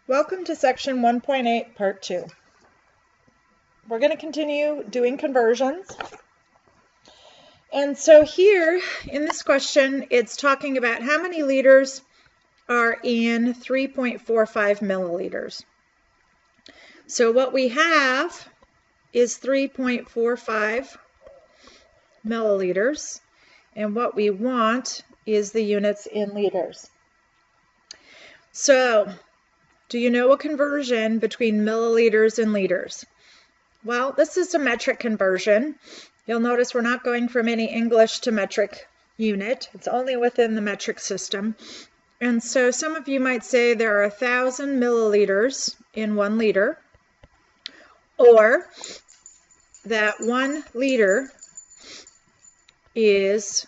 Welcome to section 1.8, part 2. We're going to continue doing conversions. And so here in this question, it's talking about how many liters are in 3.45 milliliters. So what we have is 3.45 milliliters, and what we want is the units in liters. So, do you know a conversion between milliliters and liters? Well, this is a metric conversion. You'll notice we're not going from any English to metric unit. It's only within the metric system. And so some of you might say there are 1,000 milliliters in 1 liter, or that 1 liter is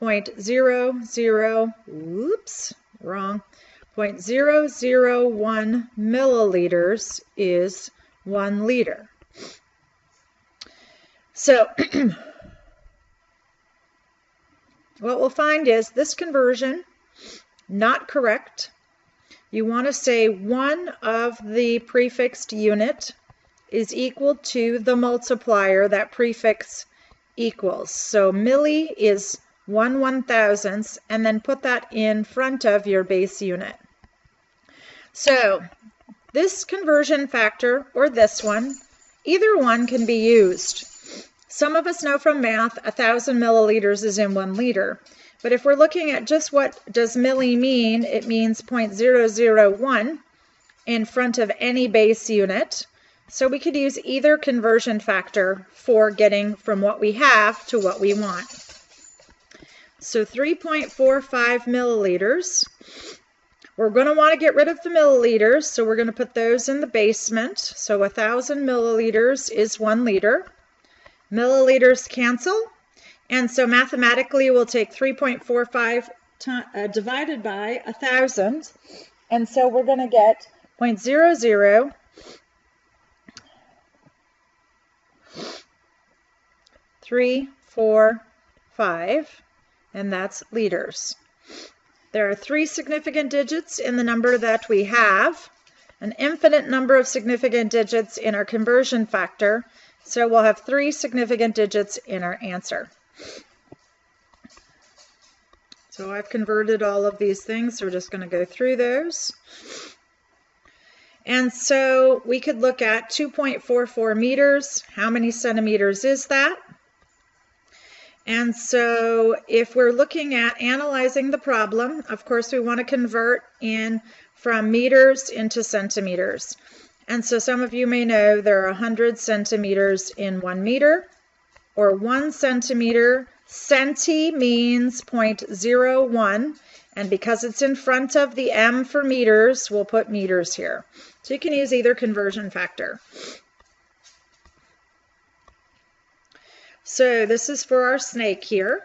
0.001 milliliters is 1 liter. So what we'll find is this conversion not correct. You want to say one of the prefixed unit is equal to the multiplier that prefix equals. So milli is 1/1000th, and then put that in front of your base unit. So this conversion factor, or this one, either one can be used. Some of us know from math 1,000 milliliters is in 1 liter. But if we're looking at just what does milli mean, it means 0.001 in front of any base unit. So we could use either conversion factor for getting from what we have to what we want. So 3.45 milliliters. We're going to want to get rid of the milliliters, so we're going to put those in the basement. So 1,000 milliliters is 1 liter. Milliliters cancel, and so mathematically we'll take 3.45 divided by 1,000, and so we're going to get 0.00345, and that's liters. There are 3 significant digits in the number that we have, an infinite number of significant digits in our conversion factor, so we'll have 3 significant digits in our answer. So I've converted all of these things, so we're just going to go through those. And so we could look at 2.44 meters. How many centimeters is that? And so if we're looking at analyzing the problem, of course we want to convert in from meters into centimeters. And so some of you may know there are 100 centimeters in 1 meter, or 1 centimeter. Centi means 0.01, and because it's in front of the M for meters, we'll put meters here. So you can use either conversion factor. So this is for our snake here.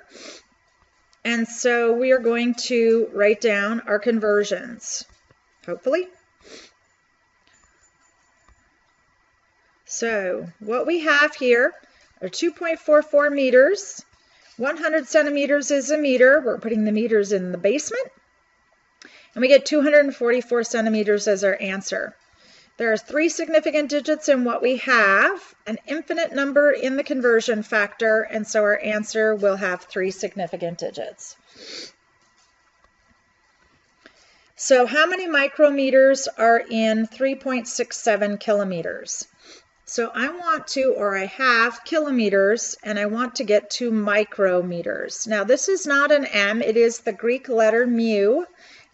And so we are going to write down our conversions, hopefully. So what we have here are 2.44 meters. 100 centimeters is a meter. We're putting the meters in the basement. And we get 244 centimeters as our answer. There are 3 significant digits in what we have, an infinite number in the conversion factor, and so our answer will have 3 significant digits. So how many micrometers are in 3.67 kilometers? So I want to, or I have kilometers, and I want to get to micrometers. Now this is not an M, it is the Greek letter mu.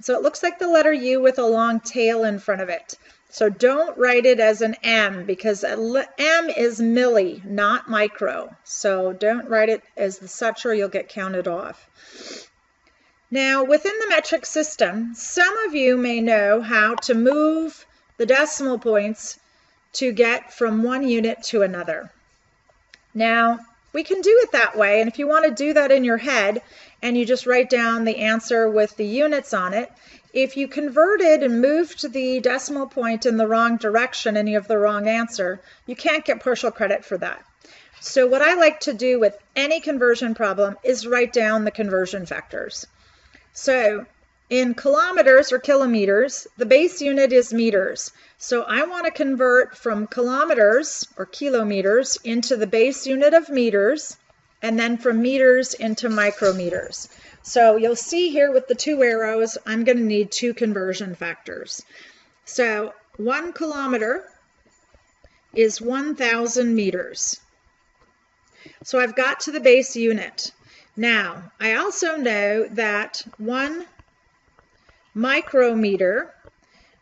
So it looks like the letter U with a long tail in front of it. So don't write it as an M, because M is milli, not micro. So don't write it as such or you'll get counted off. Now within the metric system, some of you may know how to move the decimal points to get from one unit to another. Now, we can do it that way, and if you want to do that in your head, and you just write down the answer with the units on it, if you converted and moved the decimal point in the wrong direction and you have the wrong answer, you can't get partial credit for that. So what I like to do with any conversion problem is write down the conversion factors. So in kilometers or kilometers, the base unit is meters. So I want to convert from kilometers or kilometers into the base unit of meters, and then from meters into micrometers. So you'll see here with the two arrows, I'm going to need two conversion factors. So 1 kilometer is 1,000 meters. So I've got to the base unit. Now, I also know that 1 micrometer,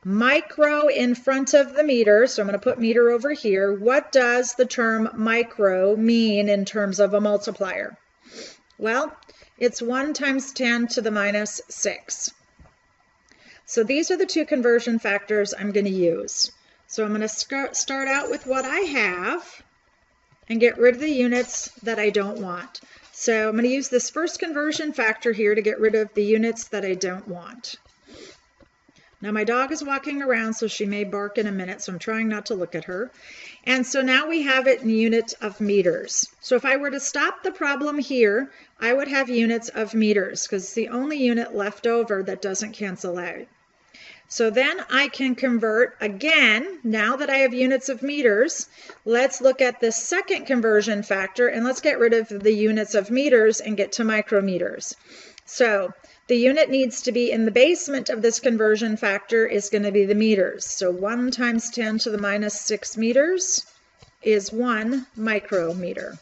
micro in front of the meter, so I'm going to put meter over here. What does the term micro mean in terms of a multiplier? Well, it's 1 times 10 to the minus 6. So these are the two conversion factors I'm going to use. So I'm going to start out with what I have and get rid of the units that I don't want. So I'm going to use this first conversion factor here to get rid of the units that I don't want. Now my dog is walking around, so she may bark in a minute, so I'm trying not to look at her. And so now we have it in units of meters. So if I were to stop the problem here, I would have units of meters because it's the only unit left over that doesn't cancel out. So then I can convert again, now that I have units of meters. Let's look at the second conversion factor and let's get rid of the units of meters and get to micrometers. So the unit needs to be in the basement of this conversion factor is going to be the meters. So 1 times 10 to the minus 6 meters is 1 micrometer.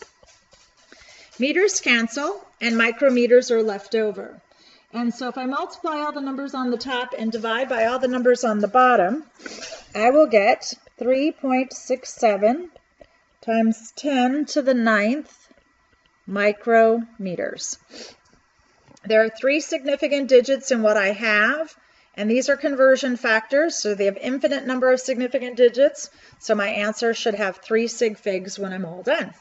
Meters cancel and micrometers are left over. And so if I multiply all the numbers on the top and divide by all the numbers on the bottom, I will get 3.67 times 10 to the 9th micrometers. There are 3 significant digits in what I have, and these are conversion factors, so they have infinite number of significant digits, so my answer should have 3 sig figs when I'm all done.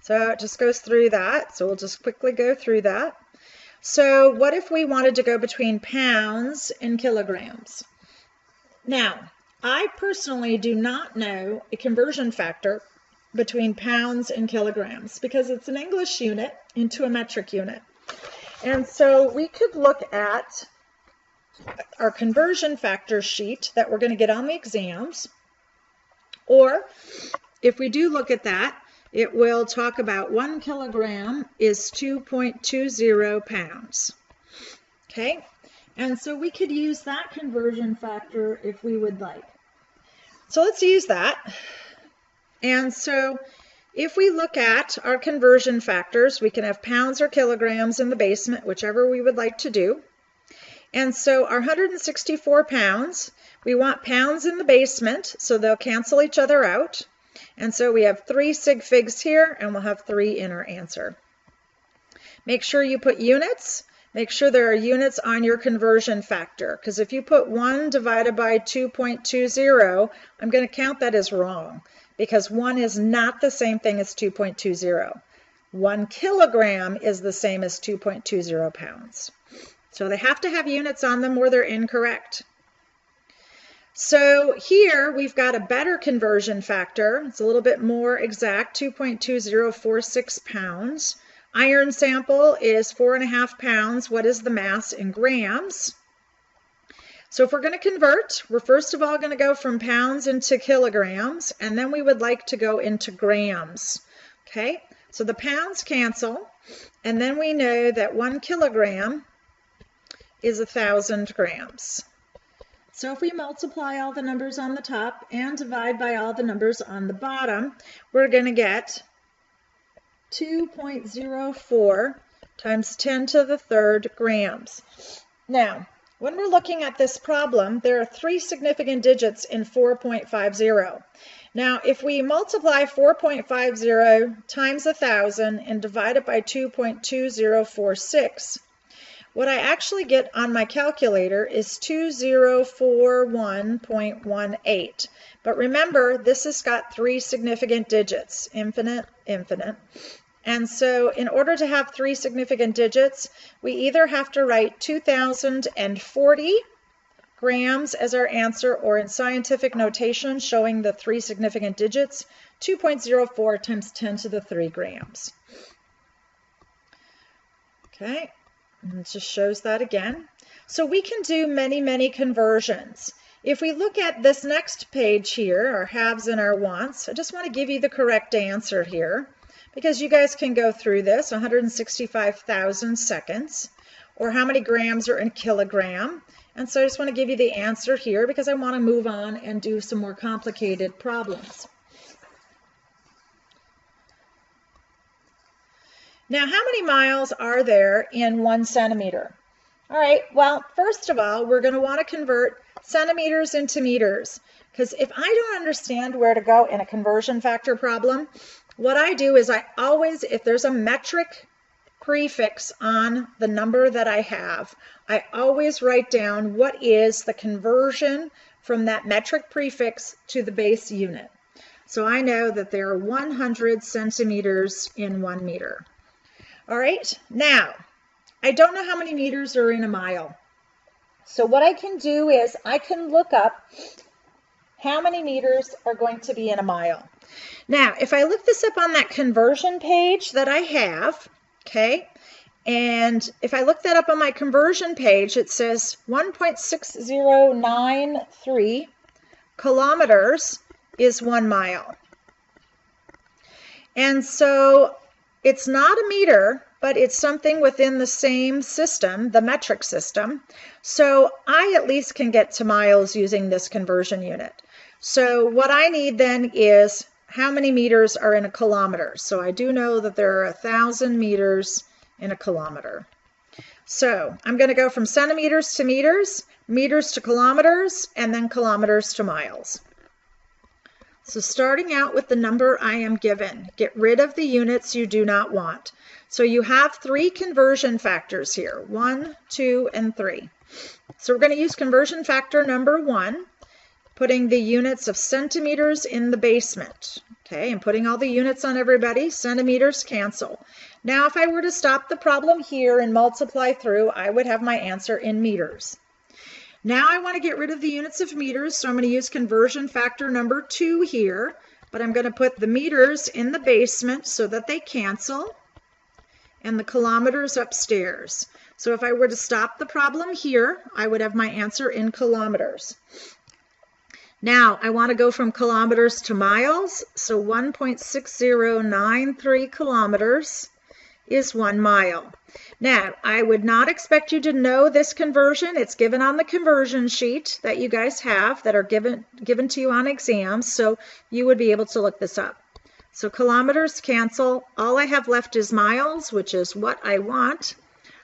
So it just goes through that, so we'll just quickly go through that. So what if we wanted to go between pounds and kilograms? Now, I personally do not know a conversion factor between pounds and kilograms because it's an English unit into a metric unit. And so we could look at our conversion factor sheet that we're going to get on the exams, or if we do look at that, it will talk about 1 kilogram is 2.20 pounds. Okay, and so we could use that conversion factor if we would like. So let's use that. And so if we look at our conversion factors, we can have pounds or kilograms in the basement, whichever we would like to do. And so our 164 pounds, we want pounds in the basement, so they'll cancel each other out. And so we have 3 sig figs here, and we'll have 3 in our answer. Make sure you put units. Make sure there are units on your conversion factor, because if you put 1 divided by 2.20, I'm going to count that as wrong, because 1 is not the same thing as 2.20. 1 kilogram is the same as 2.20 pounds. So they have to have units on them or they're incorrect. So here we've got a better conversion factor. It's a little bit more exact, 2.2046 pounds. Iron sample is 4.5 pounds. What is the mass in grams? So if we're going to convert, we're first of all going to go from pounds into kilograms, and then we would like to go into grams. Okay, so the pounds cancel, and then we know that 1 kilogram is 1,000 grams. So if we multiply all the numbers on the top and divide by all the numbers on the bottom, we're going to get 2.04 times 10 to the 3rd grams. Now, when we're looking at this problem, there are 3 significant digits in 4.50. Now, if we multiply 4.50 times 1,000 and divide it by 2.2046, what I actually get on my calculator is 2041.18. But remember, this has got 3 significant digits, infinite, infinite. And so in order to have 3 significant digits, we either have to write 2,040 grams as our answer, or in scientific notation showing the 3 significant digits, 2.04 times 10 to the 3 grams. Okay. And it just shows that again. So we can do many, many conversions. If we look at this next page here, our haves and our wants, I just want to give you the correct answer here, because you guys can go through this, 165,000 seconds, or how many grams are in a kilogram. And so I just want to give you the answer here because I want to move on and do some more complicated problems. Now, how many miles are there in 1 centimeter? All right, well, first of all, we're going to want to convert centimeters into meters, because if I don't understand where to go in a conversion factor problem, what I do is I always, if there's a metric prefix on the number that I have, I always write down what is the conversion from that metric prefix to the base unit. So I know that there are 100 centimeters in 1 meter. All right, now, I don't know how many meters are in a mile. So what I can do is I can look up how many meters are going to be in a mile. Now, if I look this up on that conversion page that I have, okay, and if I look that up on my conversion page, it says 1.6093 kilometers is 1 mile. And so it's not a meter, but it's something within the same system, the metric system. So I at least can get to miles using this conversion unit. So what I need then is how many meters are in a kilometer. So I do know that there are 1,000 meters in a kilometer. So I'm going to go from centimeters to meters, meters to kilometers, and then kilometers to miles. So starting out with the number I am given, get rid of the units you do not want. So you have 3 conversion factors here, 1, 2, and 3. So we're going to use conversion factor number 1, putting the units of centimeters in the basement. Okay, and putting all the units on everybody, centimeters cancel. Now if I were to stop the problem here and multiply through, I would have my answer in meters. Now I want to get rid of the units of meters, so I'm going to use conversion factor number 2 here, but I'm going to put the meters in the basement so that they cancel, and the kilometers upstairs. So if I were to stop the problem here, I would have my answer in kilometers. Now I want to go from kilometers to miles, so 1.6093 kilometers is 1 mile. Now, I would not expect you to know this conversion. It's given on the conversion sheet that you guys have that are given to you on exams, so you would be able to look this up. So kilometers cancel. All I have left is miles, which is what I want.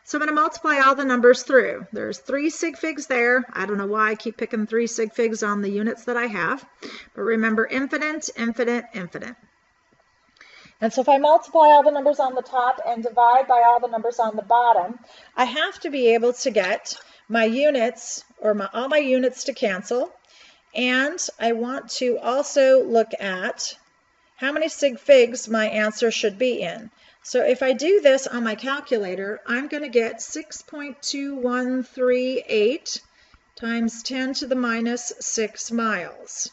So I'm going to multiply all the numbers through. There's 3 sig figs there. I don't know why I keep picking 3 sig figs on the units that I have, but remember infinite, infinite, infinite. And so if I multiply all the numbers on the top and divide by all the numbers on the bottom, I have to be able to get my units, or all my units to cancel. And I want to also look at how many sig figs my answer should be in. So if I do this on my calculator, I'm going to get 6.2138 times 10 to the minus 6 miles.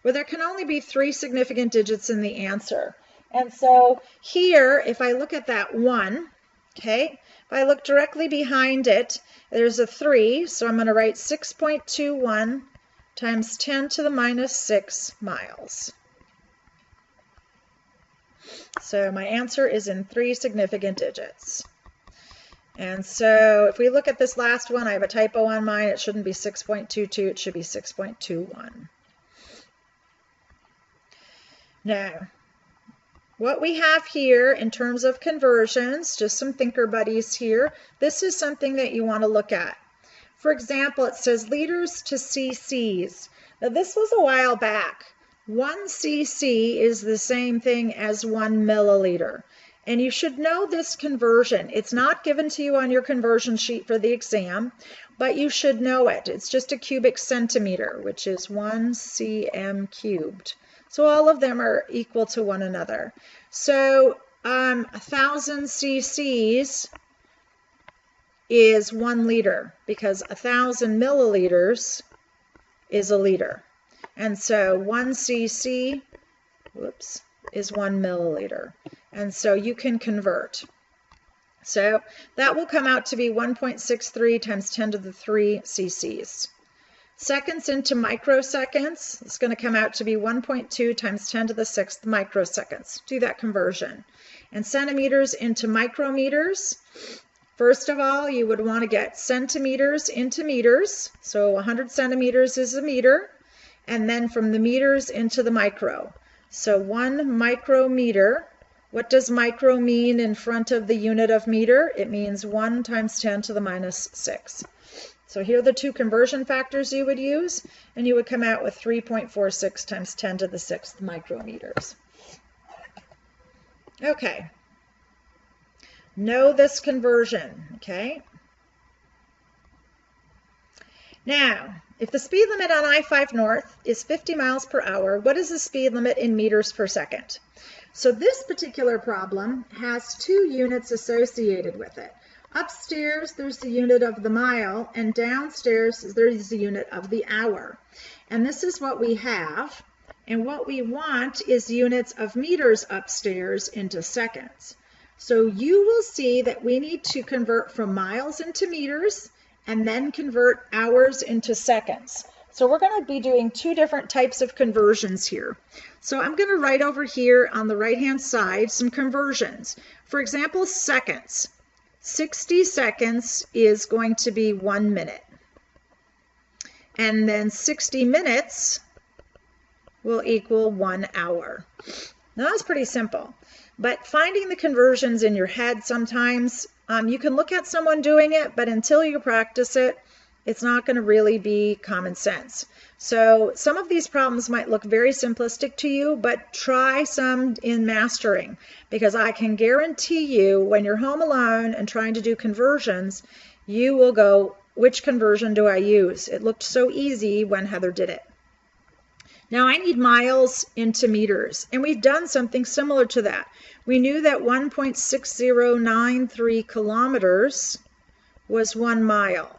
Well, there can only be 3 significant digits in the answer. And so here, if I look at that 1, okay, if I look directly behind it, there's a 3, so I'm going to write 6.21 times 10 to the minus 6 miles. So my answer is in 3 significant digits. And so if we look at this last one, I have a typo on mine. It shouldn't be 6.22, it should be 6.21. Now, what we have here in terms of conversions, just some thinker buddies here, this is something that you want to look at. For example, it says liters to cc's. Now this was a while back. 1 cc is the same thing as 1 milliliter. And you should know this conversion. It's not given to you on your conversion sheet for the exam, but you should know it. It's just a cubic centimeter, which is 1 cm cubed. So all of them are equal to one another. So 1,000 cc's is 1 liter, because 1,000 milliliters is a liter. And so 1 cc, is 1 milliliter. And so you can convert. So that will come out to be 1.63 times 10 to the 3 cc's. Seconds into microseconds, it's going to come out to be 1.2 times 10 to the 6th microseconds. Do that conversion. And centimeters into micrometers, first of all, you would want to get centimeters into meters. So 100 centimeters is a meter. And then from the meters into the micro. So 1 micrometer. What does micro mean in front of the unit of meter? It means 1 times 10 to the minus 6. So here are the two conversion factors you would use, and you would come out with 3.46 times 10 to the 6th micrometers. Okay. Know this conversion, okay? Now, if the speed limit on I-5 North is 50 miles per hour, what is the speed limit in meters per second? So this particular problem has 2 units associated with it. Upstairs, there's the unit of the mile, and downstairs, there's the unit of the hour. And this is what we have. And what we want is units of meters upstairs into seconds. So you will see that we need to convert from miles into meters and then convert hours into seconds. So we're going to be doing 2 different types of conversions here. So I'm going to write over here on the right-hand side some conversions. For example, seconds. 60 seconds is going to be 1 minute. And then 60 minutes will equal 1 hour. Now that's pretty simple. But finding the conversions in your head sometimes, you can look at someone doing it, but until you practice it, it's not going to really be common sense. So some of these problems might look very simplistic to you, but try some in mastering, because I can guarantee you when you're home alone and trying to do conversions, you will go, which conversion do I use? It looked so easy when Heather did it. Now I need miles into meters, and we've done something similar to that. We knew that 1.6093 kilometers was 1 mile.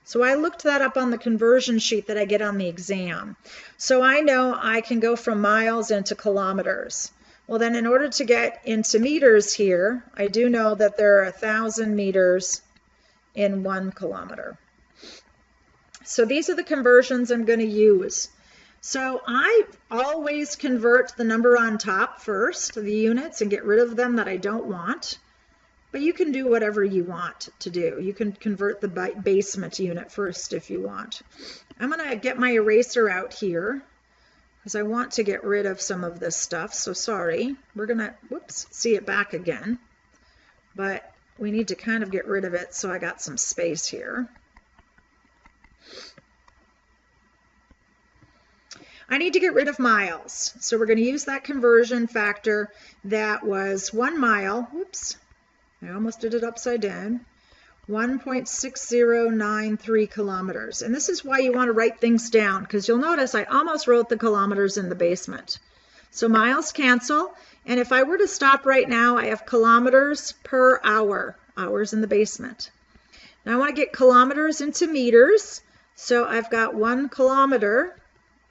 So I looked that up on the conversion sheet that I get on the exam. So I know I can go from miles into kilometers. Well then, in order to get into meters here, I do know that there are 1,000 meters in 1 kilometer. So these are the conversions I'm going to use. So I always convert the number on top first, the units, and get rid of them that I don't want. But you can do whatever you want to do. You can convert the basement unit first if you want. I'm going to get my eraser out here because I want to get rid of some of this stuff. So sorry, we're going to, see it back again. But we need to kind of get rid of it, so I got some space here. I need to get rid of miles. So we're going to use that conversion factor that was 1 mile. Whoops. I almost did it upside down. 1.6093 kilometers. And this is why you want to write things down, because you'll notice I almost wrote the kilometers in the basement. So miles cancel. And if I were to stop right now, I have kilometers per hour. Hours in the basement. Now I want to get kilometers into meters. So I've got 1 kilometer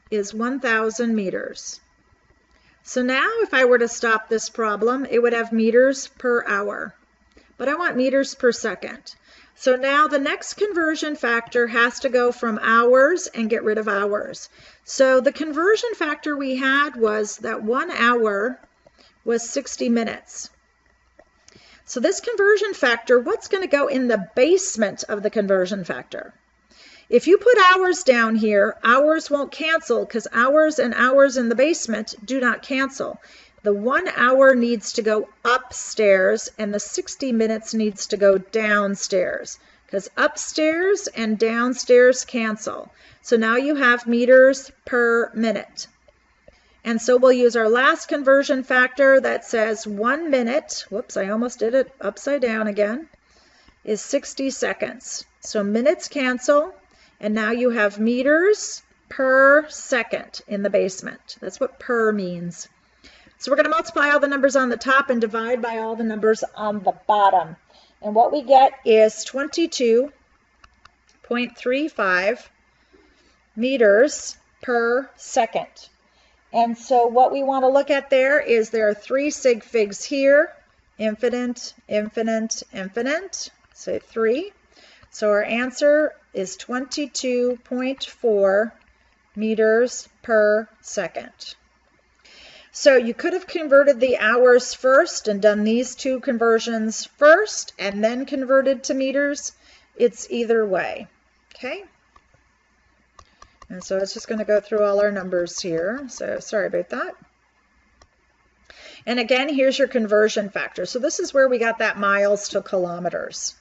is 1,000 meters. So now if I were to stop this problem, it would have meters per hour. But I want meters per second. So now the next conversion factor has to go from hours and get rid of hours. So the conversion factor we had was that 1 hour was 60 minutes. So this conversion factor, what's going to go in the basement of the conversion factor? If you put hours down here, hours won't cancel because hours and hours in the basement do not cancel. The 1 hour needs to go upstairs and the 60 minutes needs to go downstairs because upstairs and downstairs cancel. So now you have meters per minute. And so we'll use our last conversion factor that says 1 minute, whoops, I almost did it upside down again, is 60 seconds. So minutes cancel, and now you have meters per second in the basement. That's what per means. So we're going to multiply all the numbers on the top and divide by all the numbers on the bottom. And what we get is 22.35 meters per second. And so what we want to look at there is there are 3 sig figs here infinite, infinite, infinite. Say 3. So our answer is 22.4 meters per second. So you could have converted the hours first and done these two conversions first and then converted to meters. It's either way, okay? And so it's just going to go through all our numbers here. So sorry about that. And again, here's your conversion factor. So this is where we got that miles to kilometers.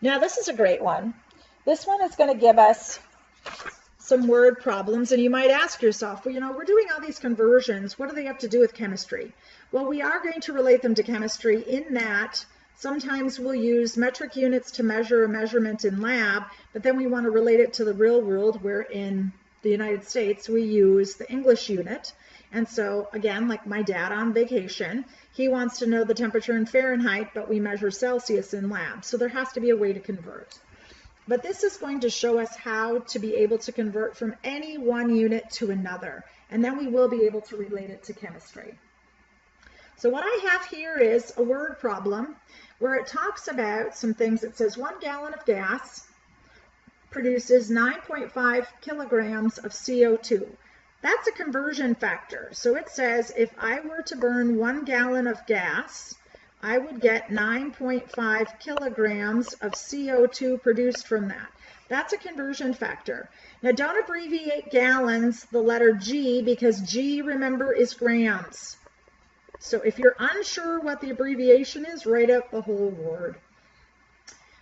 Now this is a great one. This one is going to give us some word problems, and you might ask yourself, well, you know, we're doing all these conversions. What do they have to do with chemistry? Well, we are going to relate them to chemistry in that sometimes we'll use metric units to measure a measurement in lab, but then we want to relate it to the real world, where in the United States we use the English unit. And so again, like my dad on vacation, he wants to know the temperature in Fahrenheit, but we measure Celsius in lab. So there has to be a way to convert. But this is going to show us how to be able to convert from any one unit to another. And then we will be able to relate it to chemistry. So what I have here is a word problem where it talks about some things. It says 1 gallon of gas produces 9.5 kilograms of CO2. That's a conversion factor. So it says if I were to burn 1 gallon of gas, I would get 9.5 kilograms of CO2 produced from that. That's a conversion factor. Now don't abbreviate gallons, the letter G, because G, remember, is grams. So if you're unsure what the abbreviation is, write out the whole word.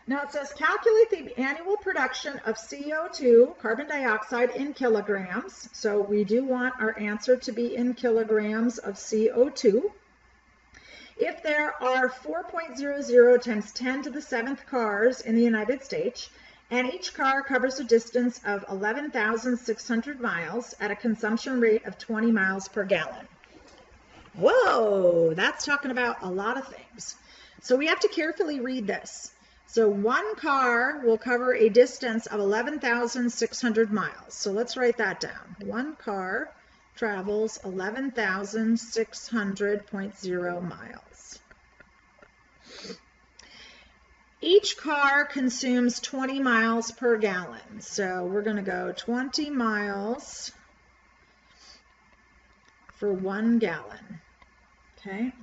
Now it says calculate the annual production of CO2, carbon dioxide, in kilograms. So we do want our answer to be in kilograms of CO2. If there are 4.00 times 10 to the 7th cars in the United States, and each car covers a distance of 11,600 miles at a consumption rate of 20 miles per gallon. Whoa, that's talking about a lot of things. So we have to carefully read this. So one car will cover a distance of 11,600 miles. So let's write that down. One car travels 11,600.0 miles. Each car consumes 20 miles per gallon. So we're going to go 20 miles for 1 gallon. Okay.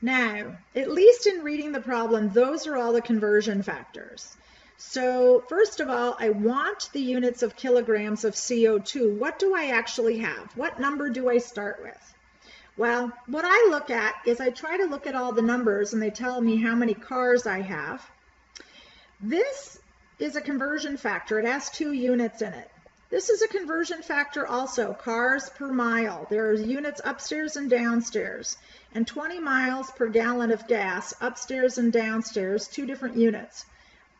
Now, at least in reading the problem, those are all the conversion factors. So first of all, I want the units of kilograms of CO2. What do I actually have? What number do I start with? Well, what I look at is I try to look at all the numbers and they tell me how many cars I have. This is a conversion factor. It has 2 units in it. This is a conversion factor also, cars per mile. There are units upstairs and downstairs. And 20 miles per gallon of gas, upstairs and downstairs, 2 different units.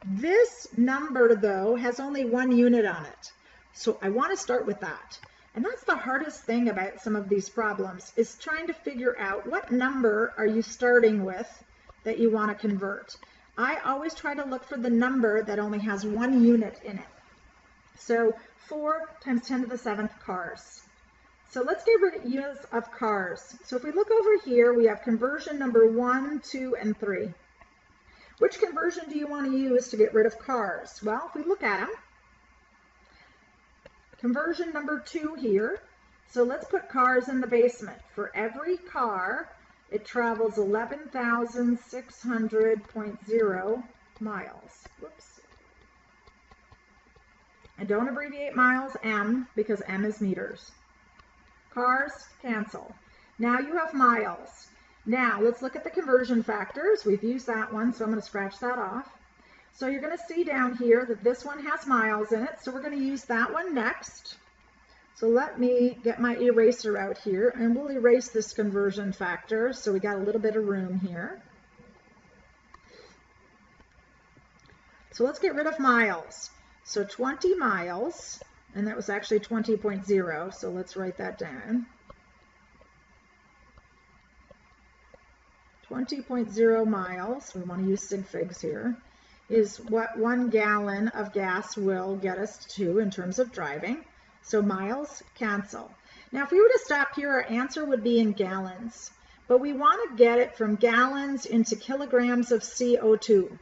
This number, though, has only 1 unit on it. So I want to start with that. And that's the hardest thing about some of these problems, is trying to figure out what number are you starting with that you want to convert. I always try to look for the number that only has 1 unit in it. So 4 times 10 to the 7th cars. So let's get rid of units of cars. So if we look over here, we have conversion number 1, 2, and 3. Which conversion do you want to use to get rid of cars? Well, if we look at them, conversion number 2 here. So let's put cars in the basement. For every car, it travels 11,600.0 miles. Whoops. And don't abbreviate miles, M, because M is meters. Cars, cancel. Now you have miles. Now let's look at the conversion factors. We've used that one, so I'm going to scratch that off. So you're going to see down here that this one has miles in it, so we're going to use that one next. So let me get my eraser out here, and we'll erase this conversion factor, so we got a little bit of room here. So let's get rid of miles. So 20 miles, and that was actually 20.0, so let's write that down. 20.0 miles, we want to use sig figs here, is what 1 gallon of gas will get us to in terms of driving. So miles cancel. Now, if we were to stop here, our answer would be in gallons, but we want to get it from gallons into kilograms of CO2.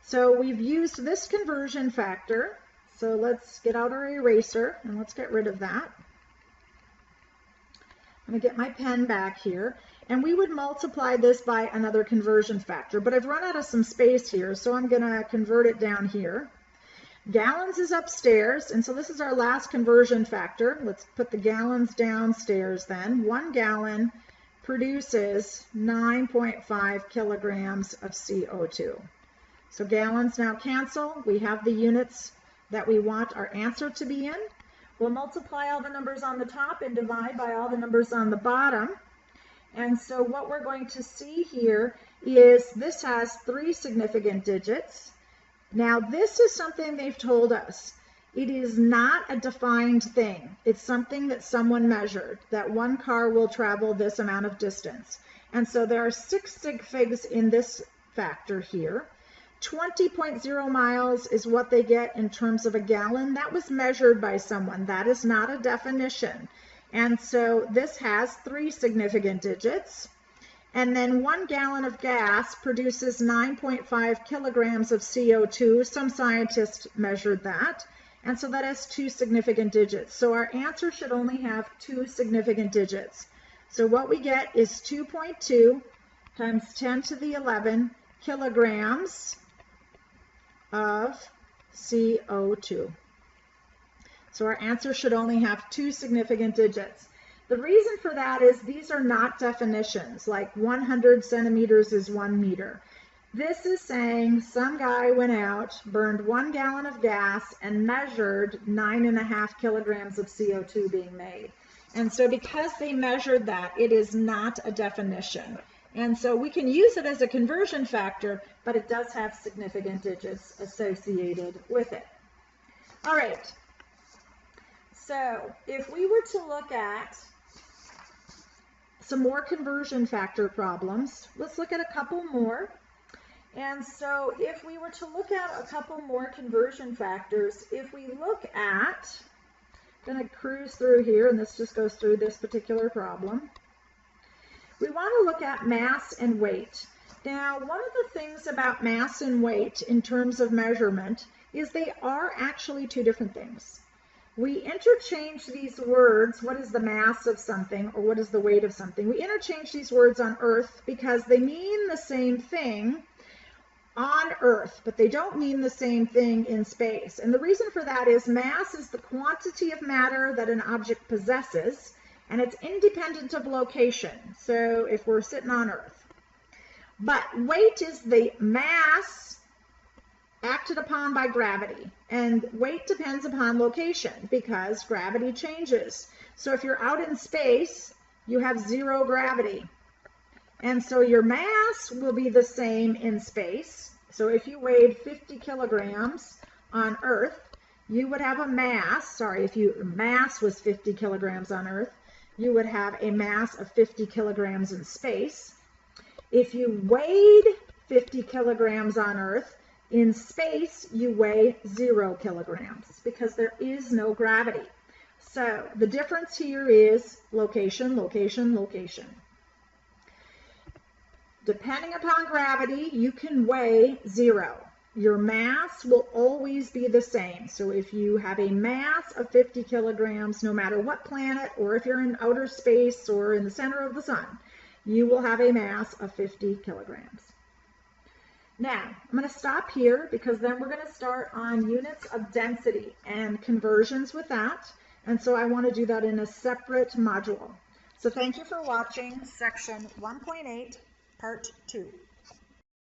So we've used this conversion factor. So let's get out our eraser and let's get rid of that. I'm going to get my pen back here, and we would multiply this by another conversion factor, but I've run out of some space here, so I'm going to convert it down here. Gallons is upstairs, and so this is our last conversion factor. Let's put the gallons downstairs then. 1 gallon produces 9.5 kilograms of CO2. So gallons now cancel. We have the units that we want our answer to be in. We'll multiply all the numbers on the top and divide by all the numbers on the bottom. And so what we're going to see here is this has 3 significant digits. Now this is something they've told us. It is not a defined thing. It's something that someone measured, that one car will travel this amount of distance. And so there are 6 sig figs in this factor here. 20.0 miles is what they get in terms of a gallon. That was measured by someone. That is not a definition. And so this has 3 significant digits. And then 1 gallon of gas produces 9.5 kilograms of CO2. Some scientists measured that. And so that has 2 significant digits. So our answer should only have 2 significant digits. So what we get is 2.2 times 10 to the 11 kilograms of CO2. So our answer should only have 2 significant digits. The reason for that is these are not definitions, like 100 centimeters is 1 meter. This is saying some guy went out, burned 1 gallon of gas, and measured 9.5 kilograms of CO2 being made. And so because they measured that, it is not a definition. And so we can use it as a conversion factor, but it does have significant digits associated with it. All right. So if we were to look at some more conversion factor problems, let's look at a couple more. And so if we were to look at a couple more conversion factors, if we look at, I'm going to cruise through here, and this just goes through this particular problem. We want to look at mass and weight. Now, one of the things about mass and weight in terms of measurement is they are actually 2 different things. We interchange these words, what is the mass of something or what is the weight of something? We interchange these words on Earth because they mean the same thing on Earth, but they don't mean the same thing in space. And the reason for that is mass is the quantity of matter that an object possesses, and it's independent of location. So if we're sitting on Earth. But weight is the mass acted upon by gravity, and weight depends upon location because gravity changes. So if you're out in space, you have 0 gravity. And so your mass will be the same in space. So if you weighed 50 kilograms on Earth, you would have a mass, if your mass was 50 kilograms on Earth, you would have a mass of 50 kilograms in space. If you weighed 50 kilograms on Earth, in space you weigh 0 kilograms because there is no gravity. So the difference here is location, location, location. Depending upon gravity, you can weigh 0. Your mass will always be the same. So if you have a mass of 50 kilograms, no matter what planet, or if you're in outer space or in the center of the sun, you will have a mass of 50 kilograms. Now, I'm going to stop here because then we're going to start on units of density and conversions with that. And so I want to do that in a separate module. So thank you for watching section 1.8, part 2.